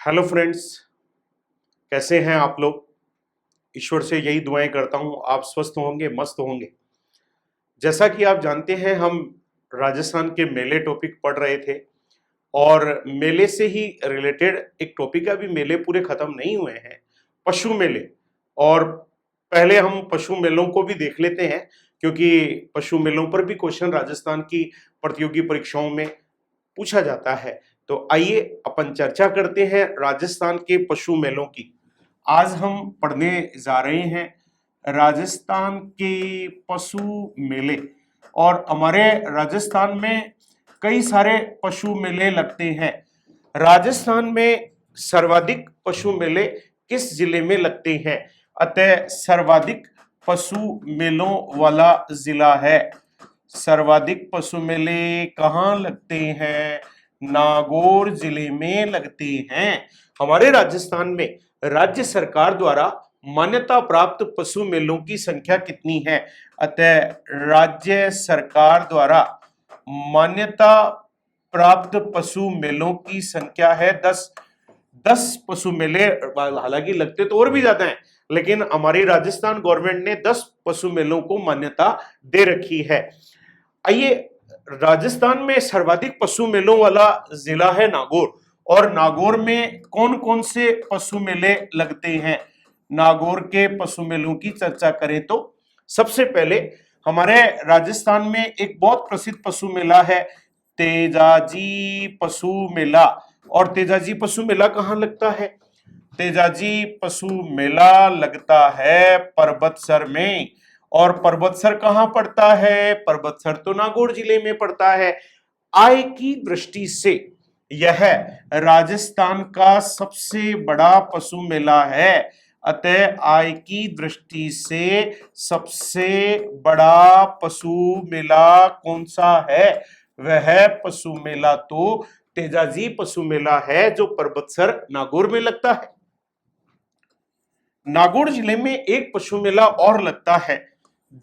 Hello friends, कैसे हैं आप लोग। ईश्वर से यही दुआएं करता हूं आप स्वस्थ होंगे, मस्त होंगे। जैसा कि आप जानते हैं, हम राजस्थान के मेले टॉपिक पढ़ रहे थे और मेले से ही रिलेटेड एक टॉपिक है। अभी मेले पूरे खत्म नहीं हुए हैं, पशु मेले। और पहले हम पशु मेलों को भी देख लेते हैं, क्योंकि पशु मेलों पर भी क्वेश्चन राजस्थान की प्रतियोगी परीक्षाओं में पूछा जाता है। तो आइए अपन चर्चा करते हैं राजस्थान के पशु मेलों की। आज हम पढ़ने जा रहे हैं राजस्थान के पशु मेले। और हमारे राजस्थान में कई सारे पशु मेले लगते हैं। राजस्थान में सर्वाधिक पशु मेले किस जिले में लगते हैं? अतः सर्वाधिक पशु मेलों वाला जिला है। सर्वाधिक पशु मेले कहाँ लगते हैं? नागौर जिले में लगते हैं। हमारे राजस्थान में राज्य सरकार द्वारा मान्यता प्राप्त पशु मेलों की संख्या कितनी है? अतः राज्य सरकार द्वारा मान्यता प्राप्त पशु मेलों की संख्या है 10 पशु मेले। हालांकि लगते तो और भी ज्यादा हैं, लेकिन हमारी राजस्थान गवर्नमेंट ने 10 पशु मेलों को मान्यता दे रखी है। आइए, राजस्थान में सर्वाधिक पशु मेलों वाला जिला है नागौर। और नागौर में कौन कौन से पशु मेले लगते हैं? नागौर के पशु मेलों की चर्चा करें तो सबसे पहले हमारे राजस्थान में एक बहुत प्रसिद्ध पशु मेला है, तेजाजी पशु मेला। और तेजाजी पशु मेला कहाँ लगता है? तेजाजी पशु मेला लगता है पर्वतसर में। और पर्वतसर कहाँ पड़ता है? पर्वतसर तो नागौर जिले में पड़ता है। आय की दृष्टि से यह राजस्थान का सबसे बड़ा पशु मेला है। अतः आय की दृष्टि से सबसे बड़ा पशु मेला कौन सा है? वह पशु मेला तो तेजाजी पशु मेला है, जो पर्वतसर नागौर में लगता है। नागौर जिले में एक पशु मेला और लगता है,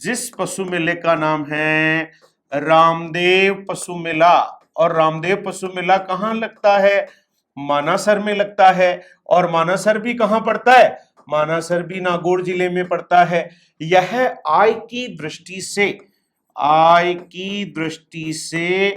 जिस पशु मेले का नाम है रामदेव पशु मेला। और रामदेव पशु मेला कहाँ लगता है? मानासर में लगता है। और मानासर भी कहाँ पड़ता है? मानासर भी नागौर जिले में पड़ता है। यह आय की दृष्टि से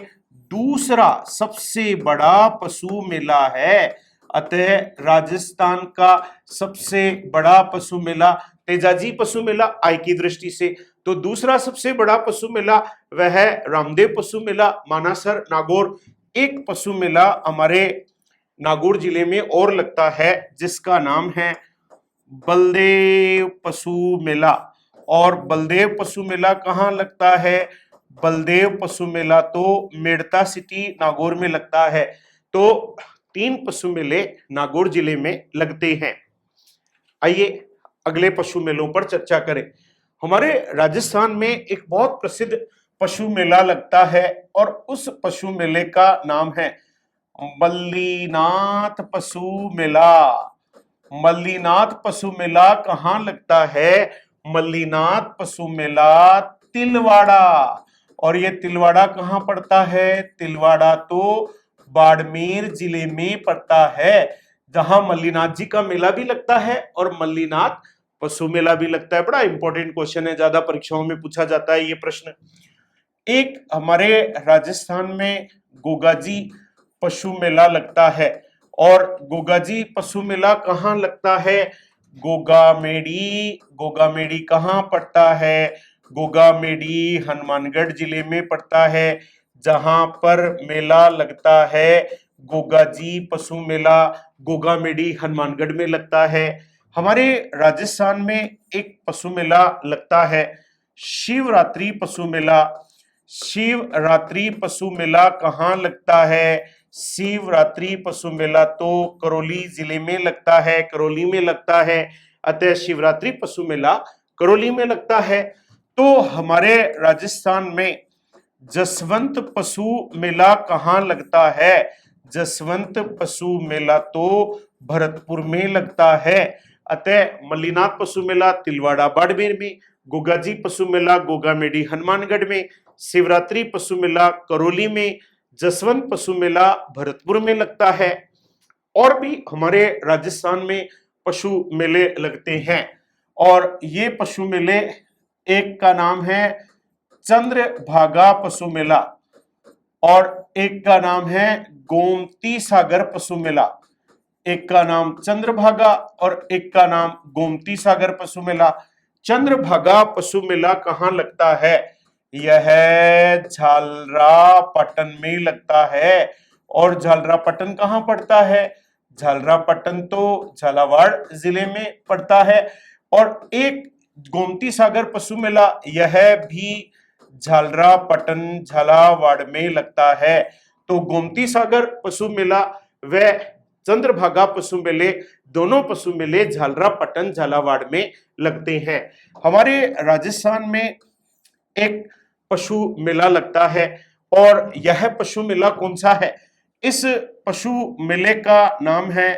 दूसरा सबसे बड़ा पशु मेला है। अतः राजस्थान का सबसे बड़ा पशु मेला तेजाजी पशु मेला आय की दृष्टि से। तो दूसरा सबसे बड़ा पशु मेला वह है रामदेव पशु मेला, मानासर नागौर। एक पशु मेला हमारे नागौर जिले में और लगता है, जिसका नाम है बलदेव पशु मेला। और बलदेव पशु मेला कहाँ लगता है? बलदेव पशु मेला तो मेड़ता सिटी नागौर में लगता है। तो 3 पशु मेले नागौर जिले में लगते हैं। आइए अगले पशु मेलों पर चर्चा करें। हमारे राजस्थान में एक बहुत प्रसिद्ध पशु मेला लगता है, और उस पशु मेले का नाम है मल्लीनाथ पशु मेला। मल्लीनाथ पशु मेला कहाँ लगता है? मल्लीनाथ पशु मेला तिलवाड़ा। और ये तिलवाड़ा कहाँ पड़ता है? तिलवाड़ा तो बाड़मेर जिले में पड़ता है, जहां मल्लीनाथ जी का मेला भी लगता है और मल्लीनाथ पशु मेला भी लगता है। बड़ा इंपॉर्टेंट क्वेश्चन है, ज्यादा परीक्षाओं में पूछा जाता है ये प्रश्न। एक हमारे राजस्थान में गोगाजी पशु मेला लगता है। और गोगाजी पशु मेला कहाँ लगता है? गोगामेड़ी कहाँ पड़ता है? गोगामेड़ी हनुमानगढ़ जिले में पड़ता है, जहां पर मेला लगता है गोगाजी पशु मेला। गोगामेड़ी हनुमानगढ़ में लगता है। हमारे राजस्थान में एक पशु मेला लगता है शिवरात्रि पशु मेला। शिवरात्रि पशु मेला कहाँ लगता है? शिवरात्रि पशु मेला तो करौली जिले में लगता है, करौली में लगता है। अतः शिवरात्रि पशु मेला करौली में लगता है। तो हमारे राजस्थान में जसवंत पशु मेला कहाँ लगता है? जसवंत पशु मेला तो भरतपुर में लगता है। अतः मल्लीनाथ पशु मेला तिलवाड़ा बाड़मेर में, गोगाजी पशु मेला गोगामेड़ी हनुमानगढ़ में, शिवरात्रि पशु मेला करौली में, जसवंत पशु मेला भरतपुर में लगता है। और भी हमारे राजस्थान में पशु मेले लगते हैं, और ये पशु मेले, एक का नाम है चंद्रभागा पशु मेला और एक का नाम है गोमती सागर पशु मेला। एक का नाम चंद्रभागा और एक का नाम गोमती सागर पशु मेला। चंद्रभागा पशु मेला कहाँ लगता है? यह झालरापाटन में लगता है। और झालरापाटन कहाँ पड़ता है? झालरापाटन तो झालावाड़ जिले में पड़ता है। और एक गोमती सागर पशु मेला, यह भी झालरापाटन झालावाड़ में लगता है। तो गोमती सागर पशु मेला व चंद्रभागा पशु मेले, दोनों पशु मेले झालरापाटन झालावाड़ में लगते हैं। हमारे राजस्थान में एक पशु मेला लगता है, और यह पशु मेला कौन सा है? इस पशु मेले का नाम है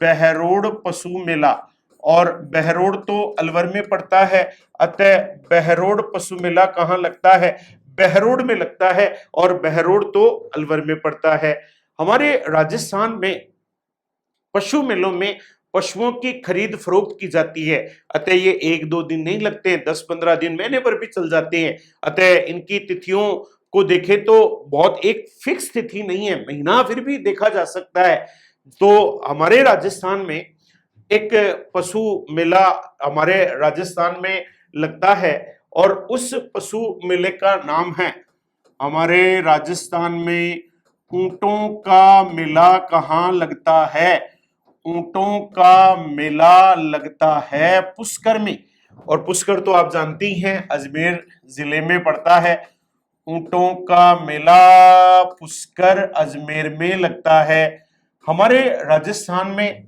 बहरोड पशु मेला, और बहरोड तो अलवर में पड़ता है, अतः बहरोड पशु मेला कहाँ लगता है? बहरोड में लगता है, और बहरोड तो अलवर में पड़ता है। हमारे राजस्थान में पशु मेलों में पशुओं की खरीद फरोख्त की जाती है, अतः ये 1-2 दिन नहीं लगते हैं, 10-15 दिन, महीने पर भी चल जाते हैं। अतः इनकी तिथियों को देखें तो बहुत एक फिक्स तिथि नहीं है, महीना फिर भी देखा जा सकता है। तो हमारे राजस्थान में एक पशु मेला हमारे राजस्थान में लगता है, और उस पशु मेले का नाम है, हमारे राजस्थान में ऊंटों का मेला कहाँ लगता है? ऊंटों का मेला लगता है पुष्कर में, और पुष्कर तो आप जानती हैं अजमेर जिले में पड़ता है। ऊंटों का मेला पुष्कर अजमेर में लगता है। हमारे राजस्थान में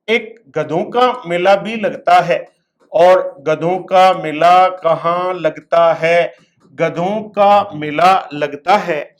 एक गधों का मेला भी लगता है, और गधों का मेला कहाँ लगता है? गधों का मेला लगता है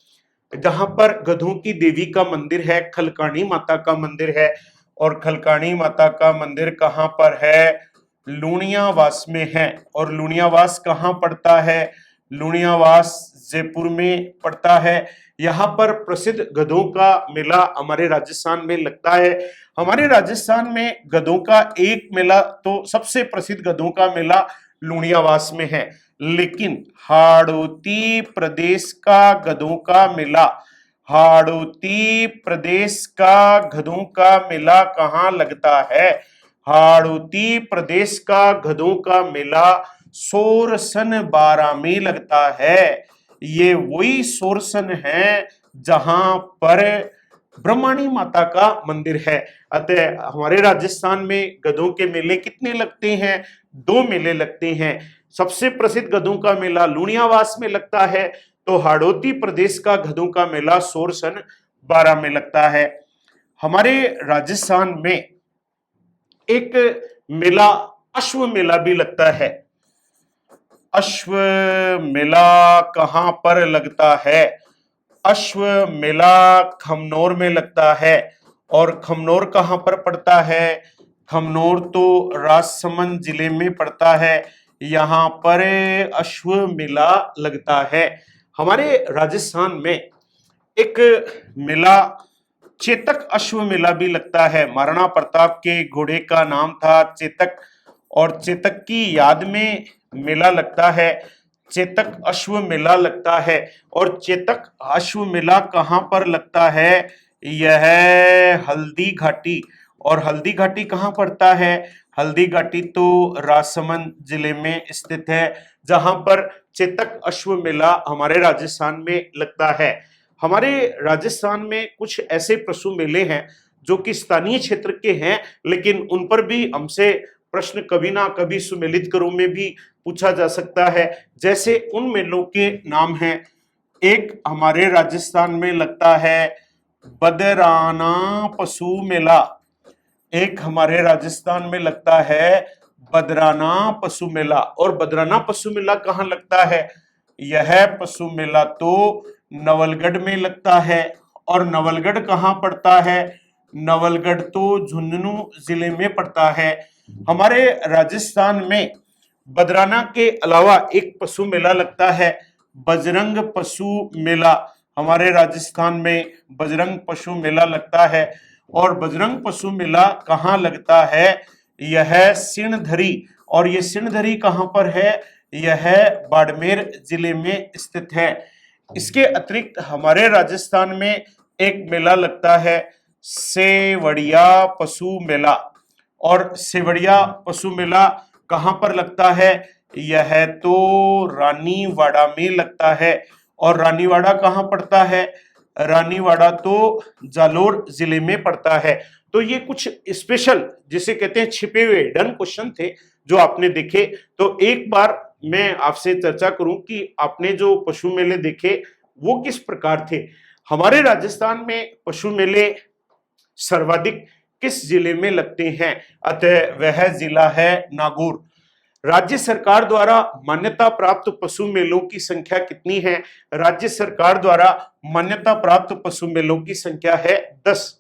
जहां पर गधों की देवी का मंदिर है, खलकाणी माता का मंदिर है, और खलकाणी माता का मंदिर कहाँ पर है? लुणियावास में है। और लुणियावास कहाँ पड़ता है? लुणियावास जयपुर में पड़ता है। यहाँ पर प्रसिद्ध गधों का मेला हमारे राजस्थान में लगता है। हमारे राजस्थान में गधों का एक मेला, तो सबसे प्रसिद्ध गधों का मेला लुणियावास में है, लेकिन हाड़ौती प्रदेश का गधों का मेला, हाड़ौती प्रदेश का गधों का मेला कहाँ लगता है? हाड़ौती प्रदेश का गधों का मेला सोरसन बारा में लगता है। ये वही सोरसन है जहां पर ब्रह्मणी माता का मंदिर है। अतः हमारे राजस्थान में गधों के मेले कितने लगते हैं? 2 मेले लगते हैं। सबसे प्रसिद्ध गधों का मेला लुणियावास में लगता है, तो हाड़ौती प्रदेश का गधों का मेला सोरसन बारा में लगता है। हमारे राजस्थान में एक मेला अश्व मेला भी लगता है। अश्व मेला कहाँ पर लगता है? अश्व मेला खमनोर में लगता है, और खमनोर कहाँ पर पड़ता है? खमनोर तो राजसमंद जिले में पड़ता है। यहाँ पर अश्व मेला लगता है। हमारे राजस्थान में एक मेला चेतक अश्व मेला भी लगता है। महाराणा प्रताप के घोड़े का नाम था चेतक, और चेतक की याद में मेला लगता है। चेतक अश्व मेला लगता है। और चेतक अश्व मेला कहाँ पर लगता है? यह हल्दी घाटी, और हल्दी घाटी कहाँ पड़ता है? हल्दी घाटी तो राजसमंद जिले में स्थित है, जहां पर चेतक अश्व मेला हमारे राजस्थान में लगता है। हमारे राजस्थान में कुछ ऐसे पशु मेले हैं जो कि स्थानीय क्षेत्र के हैं, लेकिन उन पर भी हमसे प्रश्न कभी ना कभी सुमेलित करों में भी पूछा जा सकता है। जैसे उन मेलों के नाम हैं, एक हमारे राजस्थान में लगता है बदराना पशु मेला, एक हमारे राजस्थान में लगता है बदराना पशु मेला। और बदराना पशु मेला कहाँ लगता है? यह पशु मेला तो नवलगढ़ में लगता है। और नवलगढ़ कहाँ पड़ता है? नवलगढ़ तो झुंझुनू जिले में पड़ता है। हमारे राजस्थान में बदराना के अलावा एक पशु मेला लगता है बजरंग पशु मेला। हमारे राजस्थान में बजरंग पशु मेला लगता है। और बजरंग पशु मेला कहाँ लगता है? यह सिणधरी। और ये सिणधरी कहाँ पर है? यह बाड़मेर जिले में स्थित है। इसके अतिरिक्त हमारे राजस्थान में एक मेला लगता है, सेवड़िया पशु मेला। और सेवड़िया पशु मेला कहाँ पर लगता है? यह तो रानीवाड़ा में लगता है। और रानीवाड़ा कहाँ पड़ता है? रानीवाड़ा तो जालोर जिले में पड़ता है। तो ये कुछ स्पेशल, जिसे कहते हैं छिपे हुए हिडन क्वेश्चन थे जो आपने देखे। तो एक बार मैं आपसे चर्चा करूं कि आपने जो पशु मेले देखे वो किस प्रकार थे। हमारे राजस्थान में पशु मेले सर्वाधिक किस जिले में लगते हैं? अतः वह जिला है नागौर। राज्य सरकार द्वारा मान्यता प्राप्त पशु मेलों की संख्या कितनी है? राज्य सरकार द्वारा मान्यता प्राप्त पशु मेलों की संख्या है 10।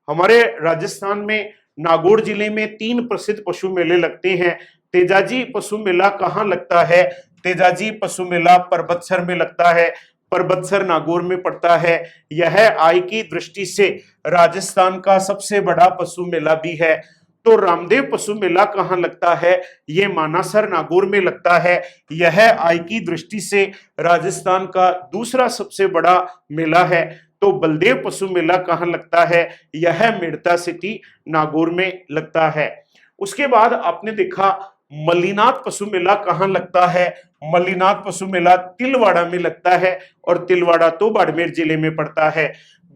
हमारे राजस्थान में नागौर जिले में 3 प्रसिद्ध पशु मेले लगते हैं। तेजाजी पशु मेला कहाँ लगता है? तेजाजी पशु मेला परबतसर में लगता है। परबतसर नागौर में पड़ता है। यह आय की दृष्टि से राजस्थान का सबसे बड़ा पशु मेला भी है। तो रामदेव पशु मेला कहाँ लगता है? ये मानासर नागौर में लगता है। यह आय की दृष्टि से राजस्थान का दूसरा सबसे बड़ा मेला है। तो बलदेव पशु मेला कहाँ लगता है? यह मेड़ता सिटी नागौर में लगता है। उसके बाद आपने देखा मल्लीनाथ पशु मेला कहाँ लगता है? मल्लीनाथ पशु मेला तिलवाड़ा में लगता है। और तिलवाड़ा तो बाड़मेर जिले में पड़ता है।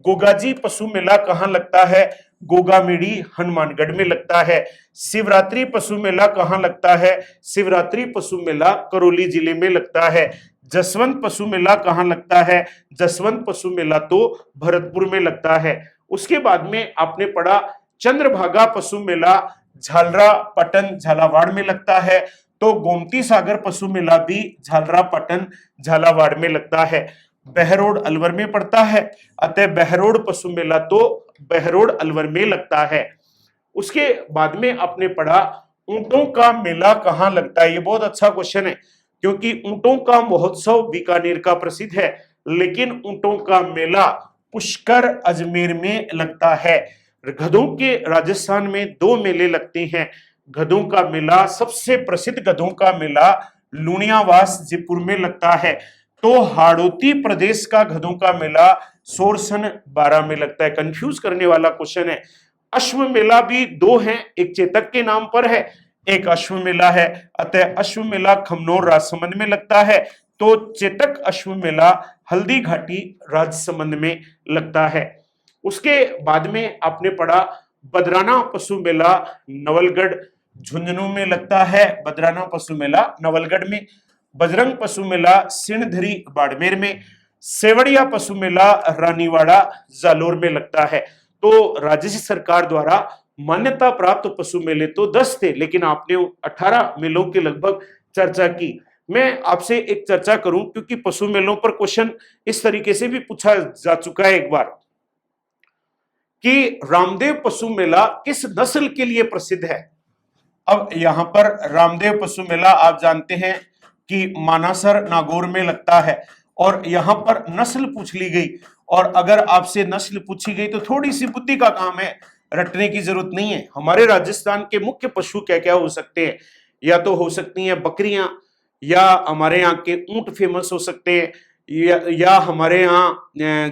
गोगाजी पशु मेला कहाँ लगता है? गोगामेड़ी हनुमानगढ़ में लगता है। शिवरात्रि पशु मेला कहाँ लगता है? शिवरात्रि पशु मेला करौली जिले में लगता है। जसवंत पशु मेला कहाँ लगता है? जसवंत पशु मेला तो भरतपुर में लगता है। उसके बाद में आपने पढ़ा चंद्रभागा पशु मेला झालरा पटन झालावाड़ में लगता है। तो गोमती सागर पशु मेला भी झालरा पटन झालावाड़ में लगता है। बहरोड अलवर में पड़ता है। अतः बहरोड पशु मेला तो बहरोड अलवर में लगता है। उसके बाद में आपने पढ़ा ऊंटों का मेला कहाँ लगता है। ये बहुत अच्छा क्वेश्चन है, क्योंकि ऊंटों का महोत्सव बीकानेर का प्रसिद्ध है, लेकिन ऊंटों का मेला पुष्कर अजमेर में लगता है। गधों के राजस्थान में 2 मेले लगते हैं। गधों का मेला, सबसे प्रसिद्ध गधों का मेला लुणियावास जयपुर में लगता है। तो हाड़ौती प्रदेश का गधों का मेला सोरसन 12 में लगता है। कंफ्यूज करने वाला क्वेश्चन है। अश्व मेला भी 2 हैं, एक चेतक के नाम पर है, एक अश्व मेला है। अतः अश्व मेला खमनोर राजसमंद में लगता है। तो चेतक अश्व मेला हल्दी घाटी राजसमंद में लगता है। उसके बाद में आपने पढ़ा बदराना पशु मेला नवलगढ़ झुंझुनू में लगता है। बदराना पशु मेला नवलगढ़ में। बजरंग पशु मेला सिणधरी बाड़मेर में। सेवड़िया पशु मेला रानीवाड़ा जालोर में लगता है। तो राज्य सरकार द्वारा मान्यता प्राप्त पशु मेले तो 10 थे, लेकिन आपने 18 मेलों की लगभग चर्चा की। मैं आपसे एक चर्चा करूं, क्योंकि पशु मेलों पर क्वेश्चन इस तरीके से भी पूछा जा चुका है एक बार कि रामदेव पशु मेला किस नस्ल के लिए प्रसिद्ध है। अब यहां पर रामदेव पशु मेला आप जानते हैं कि मानासर नागौर में लगता है। और यहां पर नस्ल पूछ ली गई, और अगर आपसे नस्ल पूछी गई तो थोड़ी सी बुद्धि का काम है, रटने की जरूरत नहीं है। हमारे राजस्थान के मुख्य पशु क्या क्या हो सकते हैं? या तो हो सकती हैं बकरियां, या हमारे यहाँ के ऊंट फेमस हो सकते हैं, या हमारे यहाँ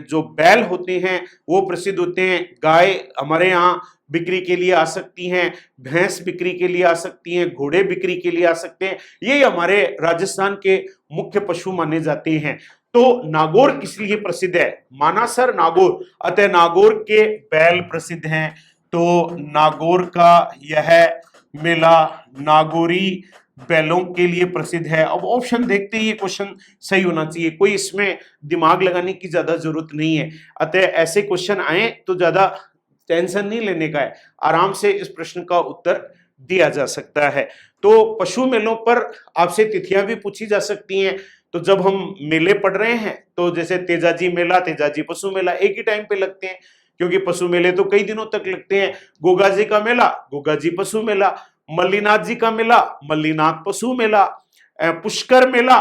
जो बैल होते हैं वो प्रसिद्ध होते हैं। गाय हमारे यहाँ बिक्री के लिए आ सकती हैं, भैंस बिक्री के लिए आ सकती हैं, घोड़े बिक्री के लिए आ सकते हैं। ये हमारे राजस्थान के मुख्य पशु माने जाते हैं। तो नागौर किस लिए प्रसिद्ध है? मानासर नागौर। अतः नागौर के बैल प्रसिद्ध हैं। तो नागौर का यह मेला नागौरी बैलों के लिए प्रसिद्ध है। अब ऑप्शन देखते ही ये क्वेश्चन सही होना चाहिए, कोई इसमें दिमाग लगाने की ज्यादा जरूरत नहीं है। अतः ऐसे क्वेश्चन आए तो ज्यादा टेंशन नहीं लेने का है, आराम से इस प्रश्न का उत्तर दिया जा सकता है। तो पशु मेलों पर आपसे तिथियां भी पूछी जा सकती हैं। तो जब हम मेले पढ़ रहे हैं तो जैसे तेजाजी मेला, तेजाजी पशु मेला एक ही टाइम पे लगते हैं, क्योंकि पशु मेले तो कई दिनों तक लगते हैं। गोगाजी का मेला, गोगाजी पशु मेला। मल्लीनाथ जी का मेला, मल्लीनाथ पशु मेला। पुष्कर मेला,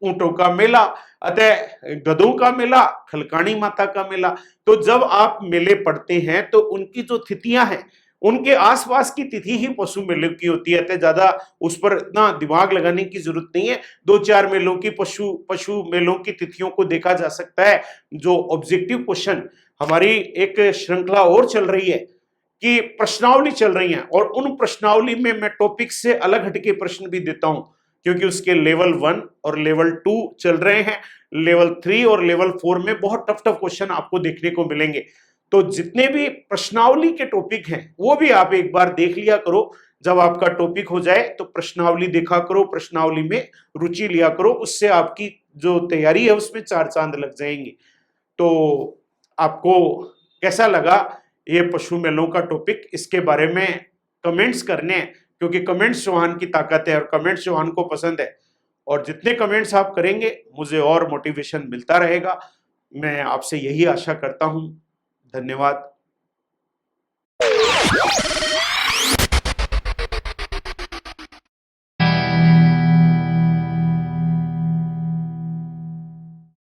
ऊंटों का मेला। अतः गधों का मेला, खलकाणी माता का मेला। तो जब आप मेले पढ़ते हैं तो उनकी जो तिथियां हैं, उनके आसपास की तिथि ही पशु मेलों की होती है। ज्यादा उस पर इतना दिमाग लगाने की जरूरत नहीं है। 2-4 मेलों की पशु मेलों की तिथियों को देखा जा सकता है। जो ऑब्जेक्टिव क्वेश्चन, हमारी एक श्रृंखला और चल रही है कि प्रश्नावली चल रही है, और उन प्रश्नावली में मैं टॉपिक से अलग हटके प्रश्न भी देता हूं, क्योंकि उसके लेवल 1 और लेवल 2 चल रहे हैं। लेवल 3 और लेवल 4 में बहुत टफ क्वेश्चन आपको देखने को मिलेंगे। तो जितने भी प्रश्नावली के टॉपिक हैं वो भी आप एक बार देख लिया करो। जब आपका टॉपिक हो जाए तो प्रश्नावली देखा करो, प्रश्नावली में रुचि लिया करो, उससे आपकी जो तैयारी है उसमें 4 चांद लग जाएंगे। तो आपको कैसा लगा ये पशु मेलों का टॉपिक? इसके बारे में कमेंट्स करने हैं, क्योंकि कमेंट्स चौहान की ताकत है और कमेंट्स चौहान को पसंद है। और जितने कमेंट्स आप करेंगे मुझे और मोटिवेशन मिलता रहेगा। मैं आपसे यही आशा करता हूं। धन्यवाद।